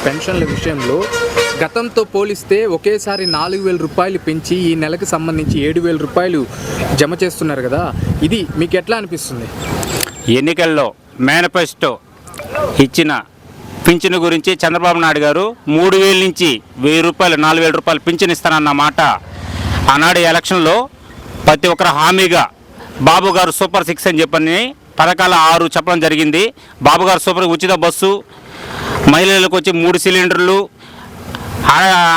పెన్షన్ల విషయంలో గతంతో పోలిస్తే ఒకేసారి 4,000 రూపాయలు పెంచి ఈ నెలకు సంబంధించి 7,000 రూపాయలు జమ చేస్తున్నారు కదా, ఇది మీకు ఎట్లా అనిపిస్తుంది? ఎన్నికల్లో మేనిఫెస్టో ఇచ్చిన పింఛను గురించి చంద్రబాబు నాయుడు గారు 3,000 నుంచి 1,000 రూపాయలు 4,000 రూపాయలు పింఛను ఇస్తానన్న మాట ఆనాడు ఎలక్షన్లో ప్రతి ఒక్కరు హామీగా బాబు గారు సూపర్ 6 అని చెప్పని పథకాల 6 చెప్పడం జరిగింది. బాబు గారు సూపర్ ఉచిత బస్సు, మహిళలకు వచ్చి 3 సిలిండర్లు,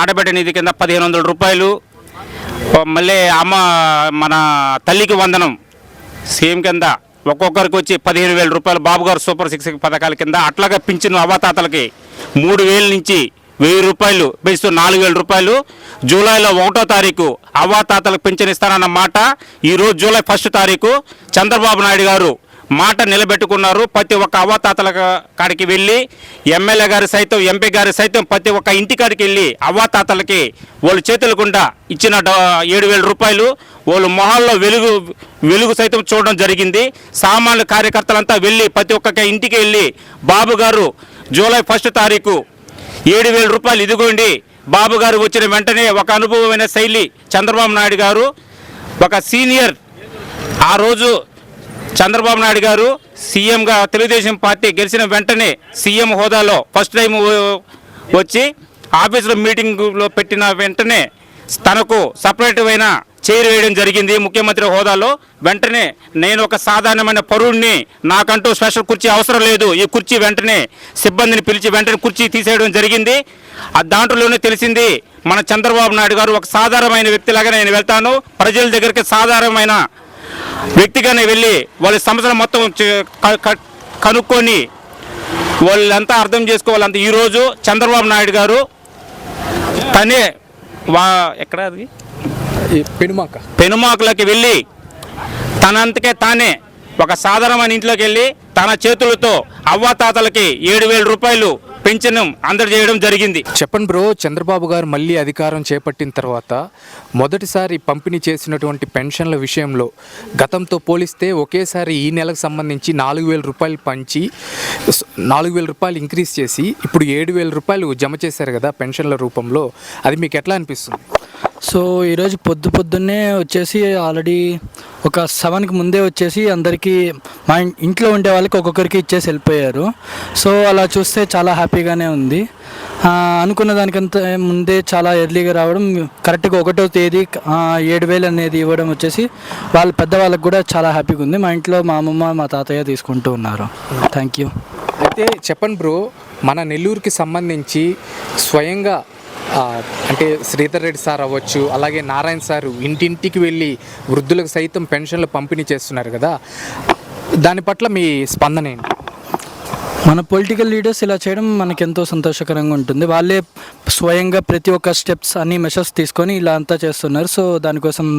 ఆడబిడ్డ నిధి కింద 1,500 రూపాయలు, మళ్ళీ మన తల్లికి వందనం సీఎం కింద ఒక్కొక్కరికి వచ్చి 15,000 రూపాయలు బాబు గారు సూపర్ 6 పథకాల కింద, అట్లాగే పింఛను అవ్వాతాతలకి 3,000 నుంచి 1,000 రూపాయలు పెంచుతూ 4,000 రూపాయలు. జూలైలో 1వ తారీఖు అవ్వాతాతలకు పింఛను ఇస్తానన్న మాట ఈరోజు జూలై 1 తారీఖు చంద్రబాబు నాయుడు గారు మాట నిలబెట్టుకున్నారు. ప్రతి ఒక్క అవ్వాతాతల కాడికి వెళ్ళి ఎమ్మెల్యే గారు సైతం ఎంపీ గారు సైతం ప్రతి ఒక్క ఇంటి కాడికి వెళ్ళి అవ్వాతాతలకి వాళ్ళు చేతుల గుండా ఇచ్చిన 7,000 రూపాయలు వాళ్ళు మొహాల్లో వెలుగు సైతం చూడడం జరిగింది. సామాన్య కార్యకర్తలంతా వెళ్ళి ప్రతి ఒక్క ఇంటికి వెళ్ళి బాబు గారు జూలై 1 తారీఖు 7,000 రూపాయలు ఇదిగోండి. బాబు గారు వచ్చిన వెంటనే ఒక అనుభవమైన శైలి చంద్రబాబు నాయుడు గారు ఒక సీనియర్, ఆ రోజు చంద్రబాబు నాయుడు గారు సీఎంగా తెలుగుదేశం పార్టీ గెలిచిన వెంటనే సీఎం హోదాలో ఫస్ట్ టైం వచ్చి ఆఫీసులో మీటింగ్లో పెట్టిన వెంటనే తనకు సపరేట్ అయిన చైర్ వేయడం జరిగింది ముఖ్యమంత్రి హోదాలో. వెంటనే నేను ఒక సాధారణమైన పౌరుడిని, నాకంటూ స్పెషల్ కుర్చీ అవసరం లేదు, ఈ కుర్చీ వెంటనే సిబ్బందిని పిలిచి వెంటనే కుర్చీ తీసేయడం జరిగింది. దాంట్లోనే తెలిసింది మన చంద్రబాబు నాయుడు గారు ఒక సాధారణమైన వ్యక్తిలాగా నేను వెళ్తాను, ప్రజల దగ్గరికి సాధారణమైన వ్యక్తిగానే వెళ్ళి వాళ్ళ సమస్యలు మొత్తం కనుక్కొని వాళ్ళంతా అర్థం చేసుకోవాలంత. ఈరోజు చంద్రబాబు నాయుడు గారు తనే ఎక్కడ అది పెనుమాకలకి వెళ్ళి తనంతకే తానే ఒక సాధారణమైన ఇంట్లోకి వెళ్ళి తన చేతులతో అవ్వాతాతలకి 7,000 రూపాయలు పెన్షన్ అందజేయడం జరిగింది. చెప్పండి బ్రో, చంద్రబాబు గారు మళ్ళీ అధికారం చేపట్టిన తర్వాత మొదటిసారి పంపిణీ చేసినటువంటి పెన్షన్ల విషయంలో గతంతో పోలిస్తే ఒకేసారి ఈ నెలకు సంబంధించి 4,000 రూపాయలు పంచి 4,000 రూపాయలు ఇంక్రీజ్ చేసి ఇప్పుడు 7,000 రూపాయలు జమ చేశారు కదా పెన్షన్ల రూపంలో, అది మీకు ఎట్లా అనిపిస్తుంది? సో ఈరోజు పొద్దున్నే వచ్చేసి ఆల్రెడీ ఒక 7కి ముందే వచ్చేసి అందరికీ మా ఇంట్లో ఉండే వాళ్ళకి ఒక్కొక్కరికి ఇచ్చేసి వెళ్ళిపోయారు. సో అలా చూస్తే చాలా హ్యాపీగానే ఉంది. అనుకున్న దానికంత ముందే చాలా ఎర్లీగా రావడం, కరెక్ట్గా 1వ తేదీ 7,000 అనేది ఇవ్వడం వచ్చేసి వాళ్ళ పెద్దవాళ్ళకి కూడా చాలా హ్యాపీగా ఉంది. మా ఇంట్లో మా అమ్మమ్మ మా తాతయ్య తీసుకుంటూ ఉన్నారు. Thank you. అయితే చెప్పండి బ్రో, మన నెల్లూరుకి సంబంధించి స్వయంగా అంటే శ్రీధర్ రెడ్డి సార్ అవ్వచ్చు, అలాగే నారాయణ సారు ఇంటింటికి వెళ్ళి వృద్ధులకు సైతం పెన్షన్లు పంపిణీ చేస్తున్నారు కదా, దాని పట్ల మీ స్పందన ఏంటి? మన పొలిటికల్ లీడర్స్ ఇలా చేయడం మనకు ఎంతో సంతోషకరంగా ఉంటుంది. వాళ్ళే స్వయంగా ప్రతి ఒక్క స్టెప్స్ అన్ని మెషర్స్ తీసుకొని ఇలా అంతా చేస్తున్నారు. సో దానికోసం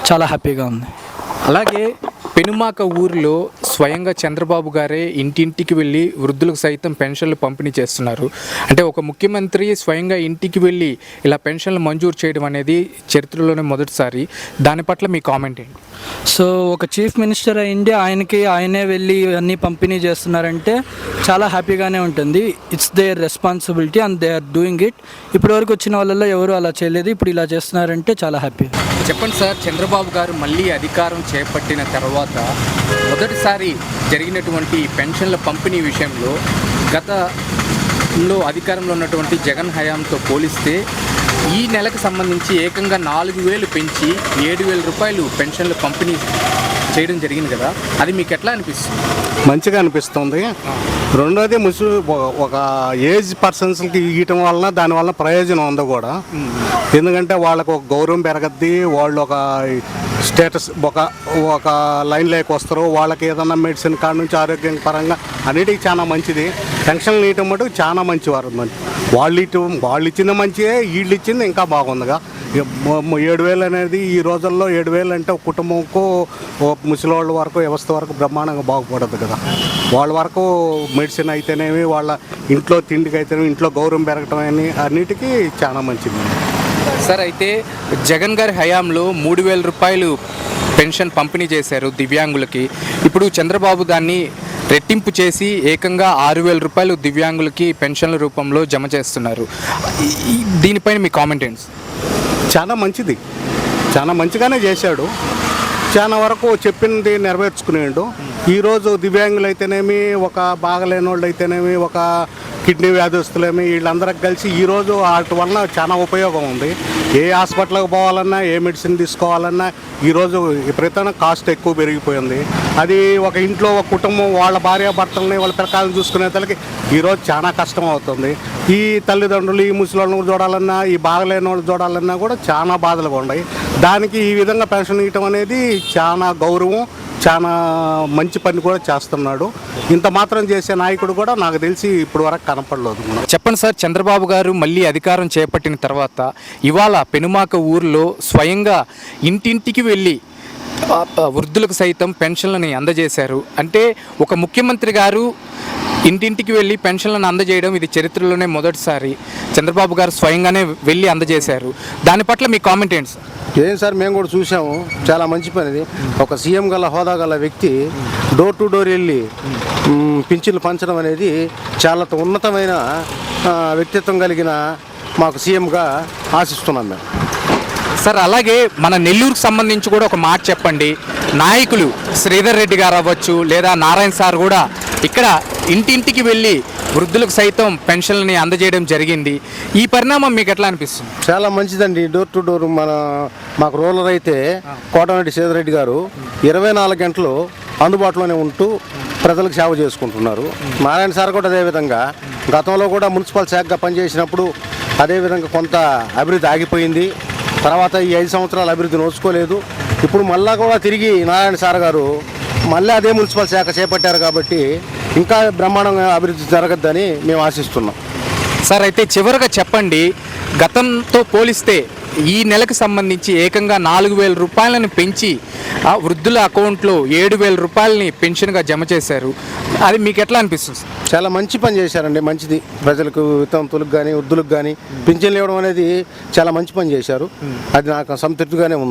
చాలా హ్యాపీగా ఉంది. అలాగే పెనుమాక ఊరిలో స్వయంగా చంద్రబాబు గారే ఇంటింటికి వెళ్ళి వృద్ధులకు సైతం పెన్షన్లు పంపిణీ చేస్తున్నారు. అంటే ఒక ముఖ్యమంత్రి స్వయంగా ఇంటికి వెళ్ళి ఇలా పెన్షన్లు మంజూరు చేయడం అనేది చరిత్రలోనే మొదటిసారి. దాని పట్ల మీ కామెంట్ ఏంటి? సో ఒక చీఫ్ మినిస్టర్ అయ్యింది, ఆయనే వెళ్ళి అన్నీ పంపిణీ చేస్తున్నారంటే చాలా హ్యాపీగానే ఉంటుంది. It's their responsibility and they are doing it. ఇప్పటివరకు వచ్చిన వాళ్ళల్లో ఎవరు అలా చేయలేదు, ఇప్పుడు ఇలా చేస్తున్నారంటే చాలా హ్యాపీ. చెప్పండి సార్, చంద్రబాబు గారు మళ్ళీ అధికారం చేపట్టిన తర్వాత మొదటిసారి జరిగినటువంటి పెన్షన్ల పంపిణీ విషయంలో గతంలో అధికారంలో ఉన్నటువంటి జగన్ హయాంతో పోలిస్తే ఈ నెలకు సంబంధించి ఏకంగా 4,000 పెంచి 7,000 రూపాయలు పెన్షన్లు పంపిణీ చేయడం జరిగింది కదా, అది మీకు ఎట్లా అనిపిస్తుంది? మంచిగా అనిపిస్తుంది. రెండోది ఒక ఏజ్ పర్సన్స్కి ఇవ్వటం వలన దానివల్ల ప్రయోజనం ఉంది కూడా. ఎందుకంటే వాళ్ళకు ఒక గౌరవం పెరగద్ది, వాళ్ళు ఒక స్టేటస్ ఒక లైన్లోకి వస్తారు. వాళ్ళకి ఏదన్నా మెడిసిన్ కాడ నుంచి ఆరోగ్యం పరంగా అన్నిటికీ చాలా మంచిది. పెన్షన్లు ఇవ్వటం మటుకు చాలా మంచివారు. వాళ్ళు ఇచ్చింది మంచిదే, వీళ్ళు ఇచ్చింది ఇంకా బాగుందిగా. 7,000 అనేది ఈ రోజుల్లో 7,000 అంటే ఒక కుటుంబంకు ముసలి వాళ్ళ వరకు వ్యవస్థ వరకు బ్రహ్మాండంగా బాగుపడదు కదా. వాళ్ళ వరకు మెడిసిన్ అయితేనేమి, వాళ్ళ ఇంట్లో తిండికి అయితేనేమి, ఇంట్లో గౌరవం పెరగటం అన్నిటికీ చాలా మంచిది సార్. అయితే జగన్ గారి హయాంలో 3,000 రూపాయలు పెన్షన్ పంపిణీ చేశారు దివ్యాంగులకి. ఇప్పుడు చంద్రబాబు దాన్ని రెట్టింపు చేసి ఏకంగా 6,000 రూపాయలు దివ్యాంగులకి పెన్షన్ల రూపంలో జమ చేస్తున్నారు. దీనిపైన మీ కామెంట్ ఏంటి? చాలా మంచిది, చాలా మంచిగానే చేశాడు. చాలా వరకు చెప్పింది నెరవేర్చుకునేడు. ఈరోజు దివ్యాంగులు అయితేనేమి, ఒక బాగలేని వాళ్ళు అయితేనేమి, ఒక కిడ్నీ వ్యాధిస్తులేమి, వీళ్ళందరికి కలిసి ఈరోజు వాటి వలన చాలా ఉపయోగం ఉంది. ఏ హాస్పిటల్కి పోవాలన్నా, ఏ మెడిసిన్ తీసుకోవాలన్నా ఈరోజు విపరీతమైన కాస్ట్ ఎక్కువ పెరిగిపోయింది. అది ఒక ఇంట్లో ఒక కుటుంబం వాళ్ళ భార్యాభర్తలని వాళ్ళ పిల్లకాయలను చూసుకునే తలకి ఈరోజు చాలా కష్టం అవుతుంది. ఈ తల్లిదండ్రులు ఈ ముసలిళ్ళను చూడాలన్నా, ఈ బాగలేని వాళ్ళు చూడాలన్నా కూడా చాలా బాధలుగా ఉన్నాయి. దానికి ఈ విధంగా పెన్షన్ ఇవ్వటం అనేది చాలా గౌరవం, చాలా మంచి పని కూడా చేస్తున్నాడు. ఇంత మాత్రం చేసే నాయకుడు కూడా నాకు తెలిసి ఇప్పుడు వరకు కనపడలేదు. చెప్పండి సార్, చంద్రబాబు గారు మళ్ళీ అధికారం చేపట్టిన తర్వాత ఇవాళ పెనుమాక ఊరిలో స్వయంగా ఇంటింటికి వెళ్ళి వృద్ధులకు సైతం పెన్షన్లని అందజేశారు. అంటే ఒక ముఖ్యమంత్రి గారు ఇంటింటికి వెళ్ళి పెన్షన్లను అందజేయడం ఇది చరిత్రలోనే మొదటిసారి. చంద్రబాబు గారు స్వయంగానే వెళ్ళి అందజేశారు. దాని పట్ల మీ కామెంట్ ఏంటి సార్? ఏం సార్, మేము కూడా చూసాము, చాలా మంచి పని ఇది. ఒక సీఎం గల హోదా గల వ్యక్తి డోర్ టు డోర్ వెళ్ళి పింఛన్లు పంచడం అనేది చాలా ఉన్నతమైన వ్యక్తిత్వం కలిగిన మాకు సీఎంగా ఆశిస్తున్నాం మేము. సార్ అలాగే మన నెల్లూరుకు సంబంధించి కూడా ఒక మాట చెప్పండి. నాయకులు శ్రీధర్ రెడ్డి గారు అవ్వచ్చు లేదా నారాయణ సార్ కూడా ఇక్కడ ఇంటింటికి వెళ్ళి వృద్ధులకు సైతం పెన్షన్లని అందజేయడం జరిగింది. ఈ పరిణామం మీకు ఎట్లా అనిపిస్తుంది? చాలా మంచిదండి. డోర్ టు డోర్ మాకు రూరల్ అయితే కోటమిరెడ్డి శ్రీధర్ రెడ్డి గారు 24 గంటలు అందుబాటులోనే ఉంటూ ప్రజలకు సేవ చేసుకుంటున్నారు. నారాయణ సార్ కూడా అదేవిధంగా గతంలో కూడా మున్సిపల్ శాఖగా పనిచేసినప్పుడు అదేవిధంగా కొంత అభివృద్ధి ఆగిపోయింది. తర్వాత ఈ 5 సంవత్సరాలు అభివృద్ధి నోచుకోలేదు. ఇప్పుడు మళ్ళా కూడా తిరిగి నారాయణ సార్ గారు మళ్ళీ అదే మున్సిపల్ శాఖ చేపట్టారు కాబట్టి ఇంకా బ్రహ్మాండంగా అభివృద్ధి జరగద్దని మేము ఆశిస్తున్నాం. సార్ అయితే చివరిగా చెప్పండి, గతంతో పోలిస్తే ఈ నెలకు సంబంధించి ఏకంగా 4,000 రూపాయలను పెంచి ఆ వృద్ధుల అకౌంట్లో 7,000 రూపాయలని పెన్షన్గా జమ చేశారు. అది మీకు ఎట్లా అనిపిస్తుంది? చాలా మంచి పని చేశారండి, మంచిది. ప్రజలకు వితంతులకు కానీ వృద్ధులకు కానీ పింఛన్లు ఇవ్వడం అనేది చాలా మంచి పని చేశారు. అది నాకు సంతృప్తిగానే ఉంది.